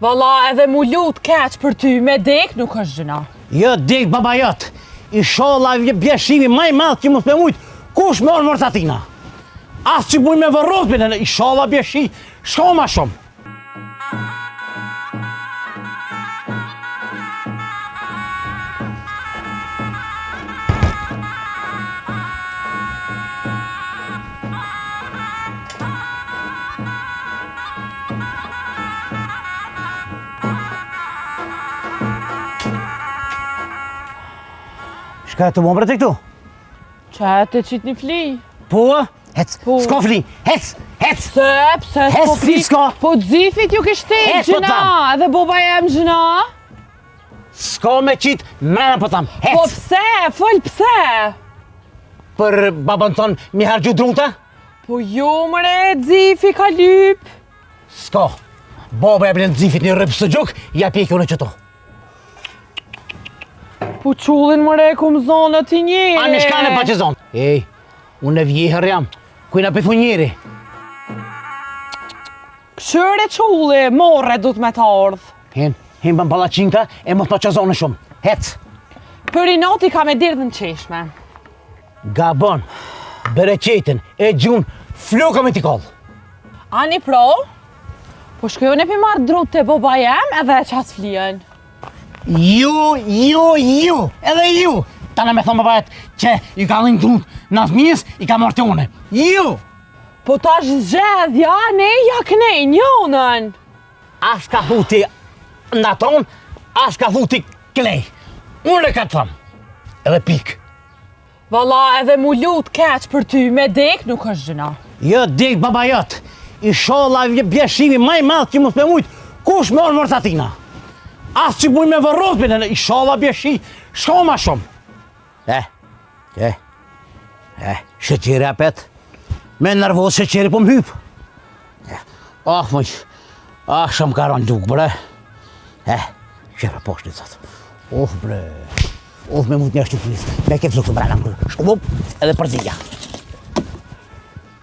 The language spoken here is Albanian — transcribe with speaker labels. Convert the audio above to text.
Speaker 1: Valla edhe mu lut keq për ty me dek nuk është gjëna.
Speaker 2: Jo dek baba jot. Inshallah bjeshimi më i madh që mos me mujt. Kush me orë mërtatina? As që buj me vërrot me inshallah bjeshi shko ma shumë. Shka e të më mërët e këtu?
Speaker 1: Që të qitë një fli?
Speaker 2: Po, hec, s'ka fli, hec.
Speaker 1: Pse,
Speaker 2: Hes fli s'ka.
Speaker 1: Po dzifit ju kështet gjëna, edhe boba jem gjëna.
Speaker 2: S'ka me qitë, mrena po tam, hec.
Speaker 1: Po pse, fol pse?
Speaker 2: Për babën tonë mi hargju drunta?
Speaker 1: Po jo mëre, dzifi ka lyp.
Speaker 2: S'ka, baba e blenë dzifit një rëpë së gjok, ja pjekju në qëto.
Speaker 1: Po qullin mëre, kum zonë t'i njëre.
Speaker 2: A në shkane pa që zonë. Ej, unë e vjehër jam, kujna pëthu njëri.
Speaker 1: Këshëre qulli, morre du t'me t'ardh.
Speaker 2: Hin bën palacinka e mos në që zonë shumë, hec.
Speaker 1: Për i noti ka me dirë dhe në qeshme.
Speaker 2: Gabon, bereqetin, e gjun, floka me t'i kollë.
Speaker 1: Ani pro? Po shkojone pi marrë drut të boba jem edhe e qas flien.
Speaker 2: Ju, edhe ju. Tana me thonë babat që i ka dhënë drut në asmijës, i ka marrë të une. Ju!
Speaker 1: Po tash zgjedhja, ne ja kënej njonën.
Speaker 2: As ka thuti naton, as ka thuti klej. Unë e ka të thëmë, edhe pik.
Speaker 1: Valla edhe mu lut keq për ty me dek nuk është gjëna.
Speaker 2: Jo dek baba jot. Inshallah bjeshimi më i madh që mos me mujt. Kush me orë mërtatina? As që buj me vërrot me inshallah bjeshi shko ma shumë. Shëqeri apet. Me nervoz shëqeri po m'hyp. Mëj, shumë karon duk bre. Qera poshtë të thotë. Bre. Me mujt një është të flis. Me ke flukë brana më kërë. Shko edhe përzija.